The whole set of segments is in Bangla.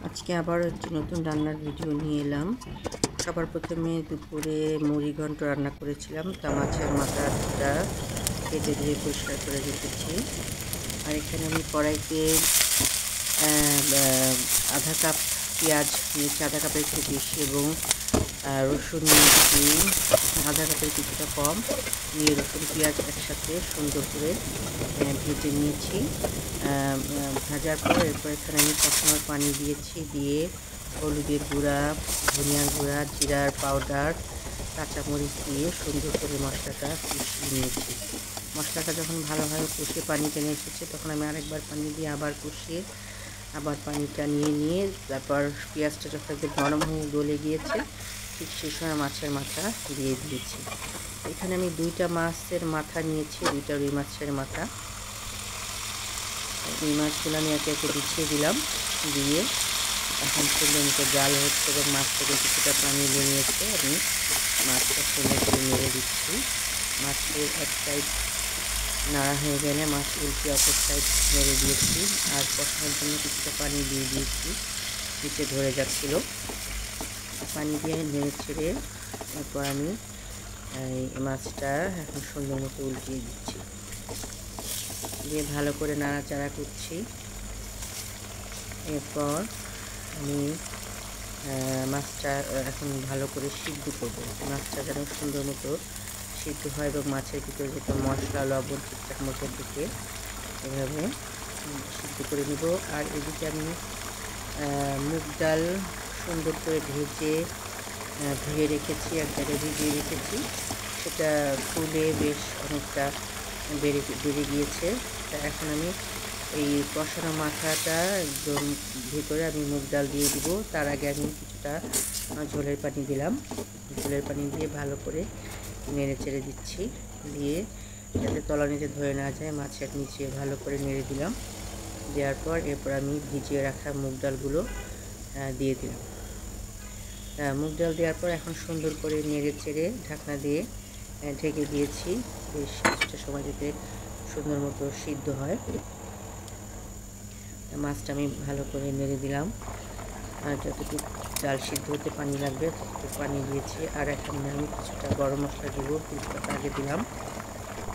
আজকে আবার একটি নতুন রান্নার ভিডিও নিয়ে এলাম। সবার প্রথমে দুপুরে মুড়ি ঘন্ট রান্না করেছিলাম, তা মাছের মাথাটা কেটে ধুয়ে পরিষ্কার করে রেখেছি। আর এখানে আমি কড়াইতে আধা কাপ পেঁয়াজ নিয়েছি, আধা কাপের একটু বেশি, এবং রসুন নিয়েছি আধা কাপের কিছুটা কম, নিয়ে রসুন পেঁয়াজ একসাথে সুন্দর করে ভেজে নিয়েছি। ভাজার পর এরপর এখানে আমি কষানোর পানি দিয়েছি, দিয়ে হলুদের গুঁড়া, ধনিয়ার গুঁড়া, জিরার পাউডার, কাঁচামরিচ দিয়ে সুন্দর করে মশলাটা কষিয়ে নিয়েছি। মশলাটা যখন ভালোভাবে কষিয়ে পানি টেনে এসেছে, তখন আমি আরেকবার পানি দিয়ে আবার কষিয়ে আবার পানিটা নিয়ে তারপর পেঁয়াজটা যখন একটু নরম হয়ে গলে গিয়েছে, ঠিক সেই সময় মাছের মাথা দিয়ে দিয়েছি। এখানে আমি 2টা মাছের মাথা নিয়েছি, 2টা রুই মাছের মাথা। রুই মাছগুলো আমি একে একে বিছিয়ে দিলাম, দিয়ে এখন সুন্দর মতো জাল হচ্ছে এবং মাছ থেকে কিছুটা পানি বেরিয়েছে। আমি মাছটা সুন্দর করে নেড়ে দিচ্ছি। মাছের এক সাইড নাড়া হয়ে গেলে মাছ উল্টে অপর সাইড নেড়ে দিয়েছি, আর কষানোর জন্য কিছুটা পানি দিয়ে দিয়েছি, নিচে ধরে যাচ্ছিল। পানি দিয়ে নেড়ে ছেড়ে এরপর আমি এই মাছটা এখন সুন্দর মতো উল্টিয়ে দিচ্ছি, দিয়ে ভালো করে নাড়াচাড়া করছি। এরপর আমি মাছটা এখন ভালো করে সিদ্ধ করবো। মাছটা যেন সুন্দর মতো সিদ্ধ হয় এবং মাছের ভিতরে যেটা মশলা লবণ ঠিকঠাক মতো ঢুকে, এভাবে সিদ্ধ করে নিব। আর এদিকে আমি মুগ ডাল সুন্দর করে ধুয়ে রেখেছি, এক জায়গায় ভিজিয়ে রেখেছি। সেটা ফুলে বেশ অনেকটা বেড়ে গিয়েছে। তা এখন আমি এই কষানো মাথাটা একদম ভিতরে আমি মুগ ডাল দিয়ে দিব। তার আগে আমি কিছুটা ঝোলের পানি দিলাম। ঝোলের পানি দিয়ে ভালো করে নেড়ে চেড়ে দিচ্ছি, দিয়ে যাতে তলানিতে ধরে না যায় মাছের নিচে ভালো করে নেড়ে দিলাম। দেওয়ার পর এরপর আমি ভিজিয়ে রাখা মুগ ডালগুলো দিয়ে দিলাম। মুগ ডাল দেওয়ার পর এখন সুন্দর করে নেড়ে চেড়ে ঢাকনা দিয়ে ঢেকে দিয়েছি, বেশ কিছুটা সময় যাতে সুন্দর মতো সিদ্ধ হয়। মাছটা আমি ভালো করে নেড়ে দিলাম, আর যতটুকু ডাল সিদ্ধ হতে পানি লাগবে ততটুকু পানি দিয়েছি। আর এখানে আমি কিছুটা গরম মশলা দিব, তেজপাতা আগে দিলাম,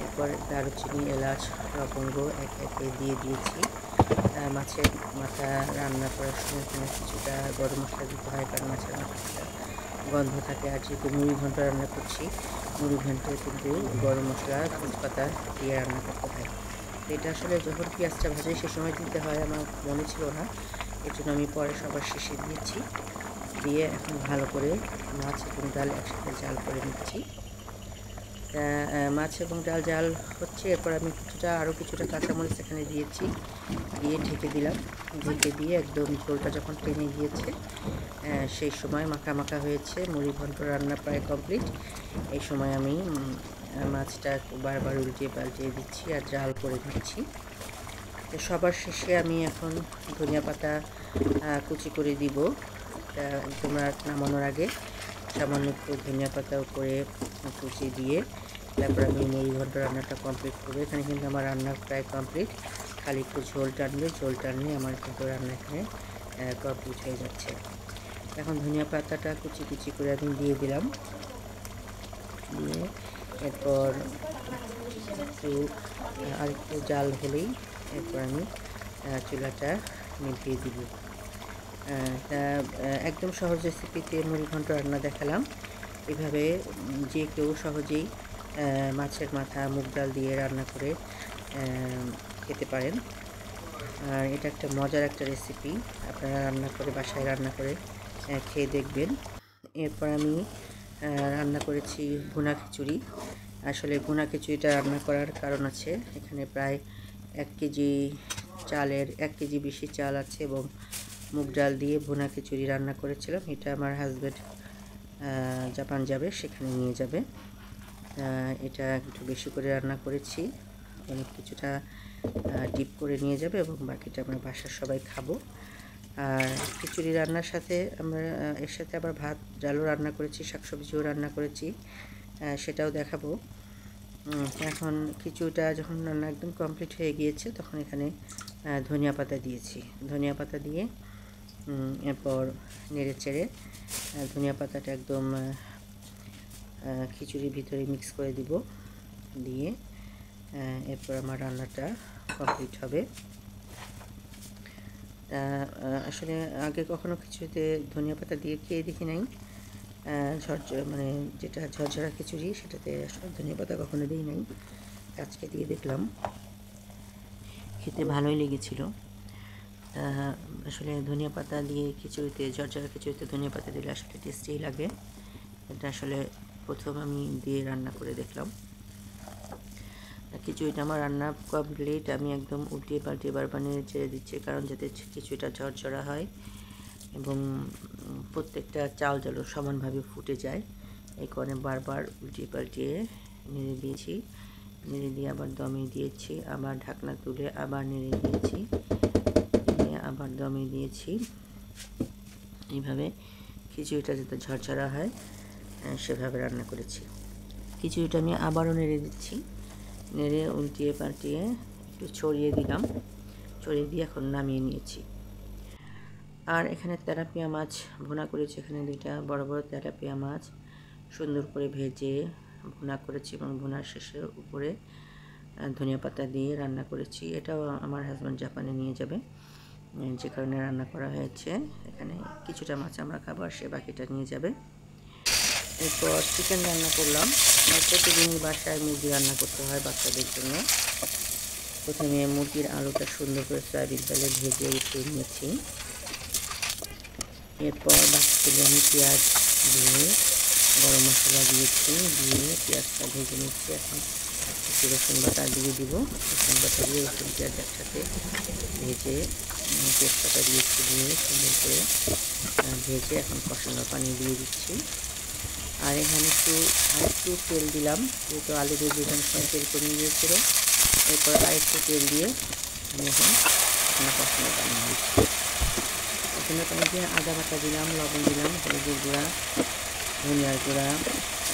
এরপর দারুচিনি, এলাচ, লবঙ্গ একে একে দিয়ে দিয়েছি। মাছের মাথা রান্না করার সময় এখানে কিছুটা গরম মশলা দিতে হয়, কারণ মাছের মাথাটা গন্ধ থাকে। আর যেহেতু মুড়ি ঘন্ট রান্না করছি, মুড়ি ঘন্টে কিন্তু গরম মশলা, তেজপাতা দিয়ে রান্না করতে হয়। তো এটা আসলে যখন পেঁয়াজটা ভাজে সে সময় দিতে হয়, আমার মনে ছিল না, এর জন্য আমি পরে সবার শেষে দিয়েছি। দিয়ে এখন ভালো করে মাছ এবং ডাল একসাথে জাল করে নিচ্ছি। মাছ এবং ডাল জাল হচ্ছে, এরপর আমি আরও কিছুটা কাঁচামরিচ এখানে দিয়েছি, দিয়ে ঢেকে দিলাম। ঢেকে দিয়ে একদম ঝোলটা যখন টেনে গিয়েছে, সেই সময় মাখা মাখা হয়েছে, মুড়ি ঘন্ট রান্না প্রায় কমপ্লিট। এই সময় আমি মাছটা বারবার উল্টিয়ে পাল্টিয়ে দিচ্ছি আর জাল করে দিচ্ছি। তো সবার শেষে আমি এখন ধনিয়া পাতা কুচি করে দিব। একদম নামানোর আগে সামান্য একটু ধনিয়া পাতা উপরে কুচি দিয়ে তারপর আমি মুড়ি ঘন্ট রান্নাটা কমপ্লিট করবো। এখানে কিন্তু আমার রান্না প্রায় কমপ্লিট, খালি একটু ঝোল টানলে আমার কিন্তু রান্না এখানে কমপ্লিট হয়ে যাচ্ছে। এখন ধনিয়া পাতাটা কুচি কুচি করে আমি দিয়ে দিলাম, দিয়ে এরপর আরেকটু জাল হলেই এরপর আমি চুলাটা নিভিয়ে দিব। একদম সহজ রেসিপিতে মুড়ি ঘন্ট রান্না দেখালাম। এভাবে যে কেউ সহজেই মাছের মাথা মুগ ডাল দিয়ে রান্না করে খেতে পারেন। আর এটা একটা মজার একটা রেসিপি, আপনারা বাসায় রান্না করে খেয়ে দেখবেন। এরপর আমি রান্না করেছি ভুনা খিচুড়ি। আসলে ভুনা খিচুড়িটা রান্না করার কারণ আছে, এখানে প্রায় 1 কেজি চালের 1 কেজি বেশি চাল আছে এবং মুগ ডাল দিয়ে ভুনা খিচুড়ি রান্না করেছিলাম। এটা আমার হাজব্যান্ড জাপান যাবে, সেখানে নিয়ে যাবে। এটা একটু বেশি করে রান্না করেছি, অনেক কিছুটা ডিপ করে নিয়ে যাবে এবং বাকিটা আমরা বাসার সবাই খাবো। আর খিচুড়ি রান্নার সাথে আমরা এর সাথে আবার ভাত ডালও রান্না করেছি, শাকসবজিও রান্না করেছি, সেটাও দেখাবো। এখন খিচুড়িটা যখন রান্না একদম কমপ্লিট হয়ে গিয়েছে, তখন এখানে ধনিয়া পাতা দিয়েছি। ধনিয়া পাতা দিয়ে এরপর নেড়ে চেড়ে ধনিয়া পাতাটা একদম খিচুড়ির ভিতরে মিক্স করে দিব, দিয়ে এরপর আমার রান্নাটা কমপ্লিট হবে। আসলে আগে কখনো খিচুড়িতে ধনিয়া পাতা দিয়ে খেয়ে দেখি নাই, মানে যেটা ঝরঝরা খিচুড়ি সেটাতে আসলে ধনিয়া পাতা কখনো দিই নাই, আজকে দিয়ে দেখলাম, খেতে ভালোই লেগেছিল। আসলে ধনিয়া পাতা দিয়ে খিচুড়িতে, ঝরঝরা খিচুড়িতে ধনিয়া পাতা দিলে আসলে টেস্টি লাগে। এটা আসলে প্রথম আমি দিয়ে রান্না করে দেখলাম। খিচুড়িটা আমার রান্না কমপ্লিট। আমি একদম উল্টিয়ে পাল্টিয়ে বারবার নেড়ে চেড়ে দিচ্ছি, কারণ যাতে খিচুড়িটা ঝরঝরা হয় এবং প্রত্যেকটা চাল যেন সমানভাবে ফুটে যায়, এই কারণে বারবার উল্টিয়ে পাল্টিয়ে নেড়ে দিয়েছি। নেড়ে দিয়ে আবার দমে দিয়েছি, আবার ঢাকনা তুলে আবার নেড়ে দিয়েছি, দিয়ে আবার দমে দিয়েছি। এইভাবে খিচুড়িটা যাতে ঝরঝরা হয় সেভাবে রান্না করেছি। খিচুড়িটা আমি আবারও নেড়ে দিচ্ছি, নেড়ে উল্টিয়ে পাল্টিয়ে একটু ছড়িয়ে দিলাম, ছড়িয়ে দিয়ে এখন নামিয়ে নিয়েছি। আর এখানে তেলাপিয়া মাছ ভুনা করেছি। এখানে 2টা বড় বড় তেলাপিয়া মাছ সুন্দর করে ভেজে ভুনা করেছি এবং ভুনার শেষে উপরে ধনিয়া পাতা দিয়ে রান্না করেছি। এটাও আমার হাজব্যান্ড জাপানে নিয়ে যাবে, যে কারণে রান্না করা হয়েছে। এখানে কিছুটা মাছ আমরা খাবো, আর সে বাকিটা নিয়ে যাবে। এরপর চিকেন রান্না করলাম। প্রতিদিনই বাসায় মুরগি রান্না করতে হয় বাচ্চাদের জন্য। প্রথমে মুরগির আলুটা সুন্দর করে সয়াবিন তেলে ভেজে উঠিয়ে নিয়েছি। এরপর বাকি তেলে আমি পেঁয়াজ দিয়ে গরম মশলা দিয়েছি, দিয়ে পেঁয়াজটা ভেজে নিচ্ছি। এখন একটু রসুন বাটা দিয়ে দিব, রসুন বাটা দিয়ে রসুন পেঁয়াজ একসাথে ভেজে পেঁয়াজটা দিয়েছি, দিয়ে সুন্দর করে ভেজে এখন কষানোর পানি দিয়ে দিচ্ছি। আর এখানে আরেকটু তেল দিলাম, যেহেতু আলু ভেজে সময় তেল কমিয়ে দিয়েছিল। এরপর আরেকটু তেল দিয়ে আমি এখন কষানোর পানি দিচ্ছি। কষানোর পানি দিয়ে আদা বাটা দিলাম, লবণ দিলাম, হলুদের গুঁড়া, ধনিয়ার গুঁড়া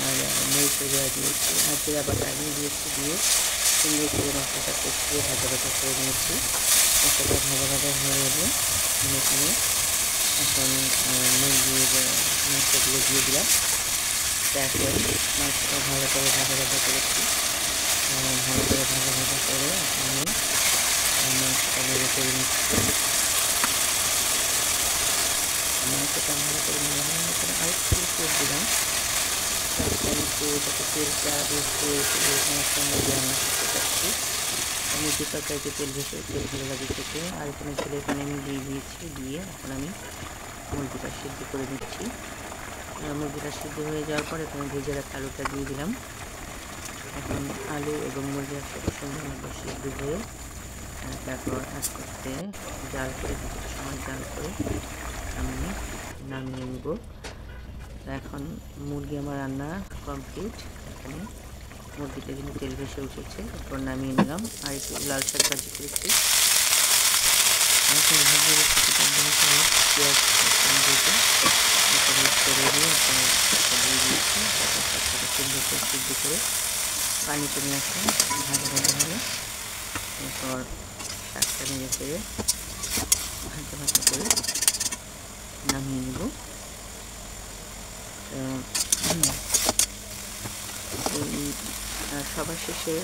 আর মরিচের গুঁড়া দিয়েছি, আর জিরা বাটা দিয়েছি, দিয়ে সুন্দর করে মশলাটা কষিয়ে ভাজা ভাজা করে নিয়েছি। মশলাটা ভাজা ভাজা হয়ে এলে এখানে এখন মুরগির মাংসগুলো দিয়ে দিলাম। তারপর মাংসটা ভালো করে ভাজা ভাজা করেছি, ভালো করে ভাজা ভাজা করে এখন আমি মাংসটা নেড়ে করে নিচ্ছি। মাংসটা ভালো করে নেড়ে করে আরেকটু তেল দিলাম, যাতে তেলটা বেশি সঙ্গে রান্না করতে পারছি। মুরগির তরকারিতে তেল ভালো লাগে খেতে। আর এখানে ছেলের পানি আমি দিয়ে দিয়েছি, দিয়ে এখন আমি মুরগিটা সিদ্ধ করে নিচ্ছি। মুরগিটা সিদ্ধ হয়ে যাওয়ার পর এখানে ভেজে রাখা আলুটা দিয়ে দিলাম। এখন আলু এবং মুরগি একসাথে সুন্দর মতো সিদ্ধ হয়ে তারপর আস্তে জাল করে কিছুটা সময় জাল করে আমি নামিয়ে নেব। এখন মুরগি আমার রান্না কমপ্লিট। এখানে মুরগিটা কিন্তু তেল ভেসে উঠেছে, এরপর নামিয়ে নিলাম। আর একটু লাল শাক ভাজি করেছি, পেঁয়াজ করে দিয়ে সুন্দর করে সিদ্ধ করে পানি কমে আসে, ভাজা ভাজা হবে। এরপর শাকটা নেড়ে চেড়ে ভাজা ভাজা করে নামিয়ে নেব। সবার শেষে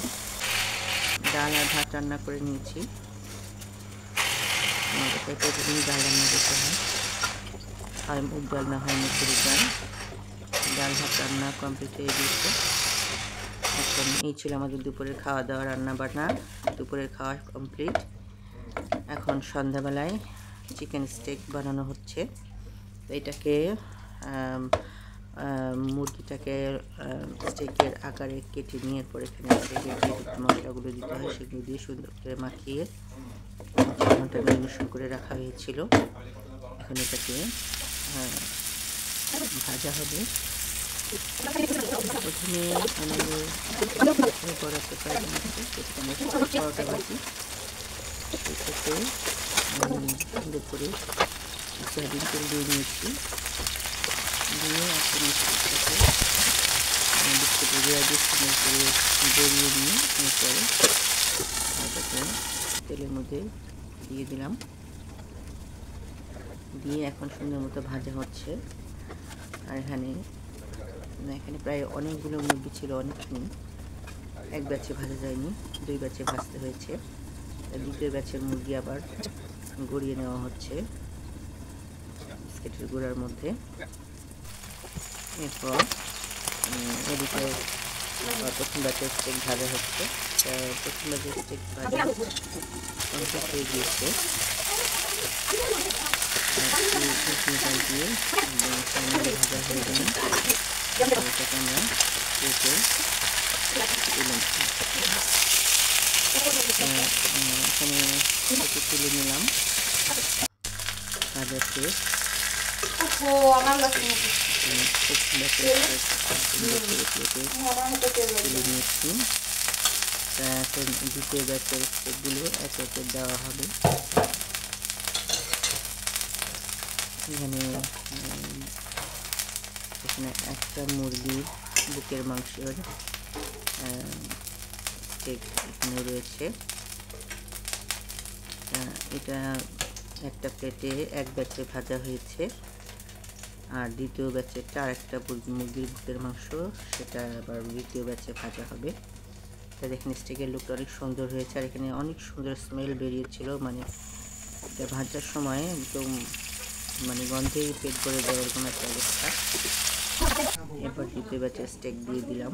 ডাল আর ভাত রান্না করে নিয়েছি। আমাদের প্রতিদিন ডাল রান্না করতে হয় মুগ ডাল না হয় মুসুরির ডাল। ডাল ভাত রান্না কমপ্লিট হয়ে গিয়েছে। এখন এই ছিল আমাদের দুপুরের খাওয়া দাওয়া, রান্না বান্না। দুপুরের খাওয়া কমপ্লিট। এখন সন্ধ্যাবেলায় চিকেন স্টেক বানানো হচ্ছে। তো এটাকে মুরগিটাকে স্টেকের আকারে কেটে নিয়ে পরে এখানে স্টেকের যে মশলাগুলো দিতে হয় সেগুলো দিয়ে সুন্দর করে মাখিয়ে 4 ঘন্টা ম্যারিনেশন করে রাখা হয়েছিল। এখন এটাকে ভাজা হবে। প্রথমে আমি বড় একটা ফ্রাই আছে, সেখানে পরোটা ভাজি, সেটাতে সুন্দর করে সয়াবিন তেল দিয়ে নিয়েছি, দিয়ে এখন বিস্কুটের গুঁড়া দিয়ে সুন্দর করে গড়িয়ে নিয়ে এরপরে ভাজাটা তেলের মধ্যে দিয়ে দিলাম, দিয়ে এখন সুন্দর মতো ভাজা হচ্ছে। আর এখানে প্রায় অনেকগুলো মুরগি ছিল, অনেকক্ষণ এক ব্যাচে ভাজা যায়নি, 2 ব্যাচে ভাজতে হয়েছে। দ্বিতীয় ব্যাচের মুরগি আবার গড়িয়ে নেওয়া হচ্ছে বিস্কিটের গুঁড়ার মধ্যে। এরপর এদিকে প্রথম ব্যাচের স্টেক ভাজা হচ্ছে। প্রথম ব্যাচের স্টেক ভাজা কমপ্লিট হয়ে গিয়েছে। দিয়ে ভাজা হয়ে গেলে এটাকে আমরা কেটে এখানে তুলে নিলাম। ভাজা শেষ। তুলে নিয়েছি। এখন দ্বিতীয় ব্যাচের স্টেকগুলো একে একে দেওয়া হবে। এখানে একটা মুরগির বুকের মাংসের স্টেক এখানে রয়েছে। এটা একটা প্লেটে এক ব্যাচে ভাজা হয়েছে। আর দ্বিতীয় ব্যাচেরটা আরেকটা মুরগির বুকের মাংস, সেটা আবার দ্বিতীয় ব্যাচে ভাজা হবে। তাই দেখেন স্টেকের লুকটা অনেক সুন্দর হয়েছে। আর এখানে অনেক সুন্দর স্মেল বেরিয়েছিল, মানে এটা ভাজার সময় একদম গন্ধেই পেট ভরে দেওয়ার এরকম একটা অবস্থা। এরপর দ্বিতীয় ব্যাচের স্টেক দিয়ে দিলাম,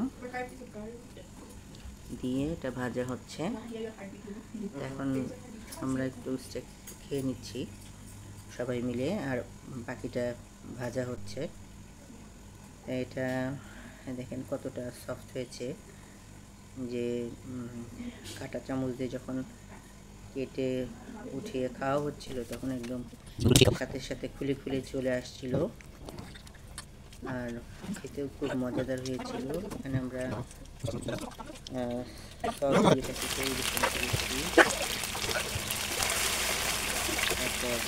দিয়ে এটা ভাজা হচ্ছে। এখন আমরা একটু স্টেক খেয়ে নিচ্ছি সবাই মিলে, আর বাকিটা ভাজা হচ্ছে। এটা দেখেন কতটা সফট হয়েছে, যে কাঁটা চামচ দিয়ে যখন কেটে উঠিয়ে খাওয়া হচ্ছিল তখন একদম সাথে সাথে খুলে খুলে চলে আসছিল। আর খেতেও খুব মজাদার হয়েছিল। এখানে আমরা সস দিয়ে এটাকে পরিবেশন করেছি। তারপর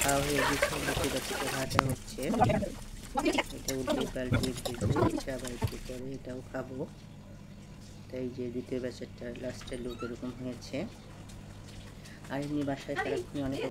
খাওয়া হয়ে গেছে, বাকি বাচ্চাকে ভাজা হচ্ছে। এটা উল্টে পাল্টে ভেজে ইচ্ছা আবার একটু পরে এটাও খাবো। তাই যে দ্বিতীয় ব্যাচেরটা লাস্টের লুক এরকম হয়েছে। আর এমনি বাসায় সারাক্ষণ অনেক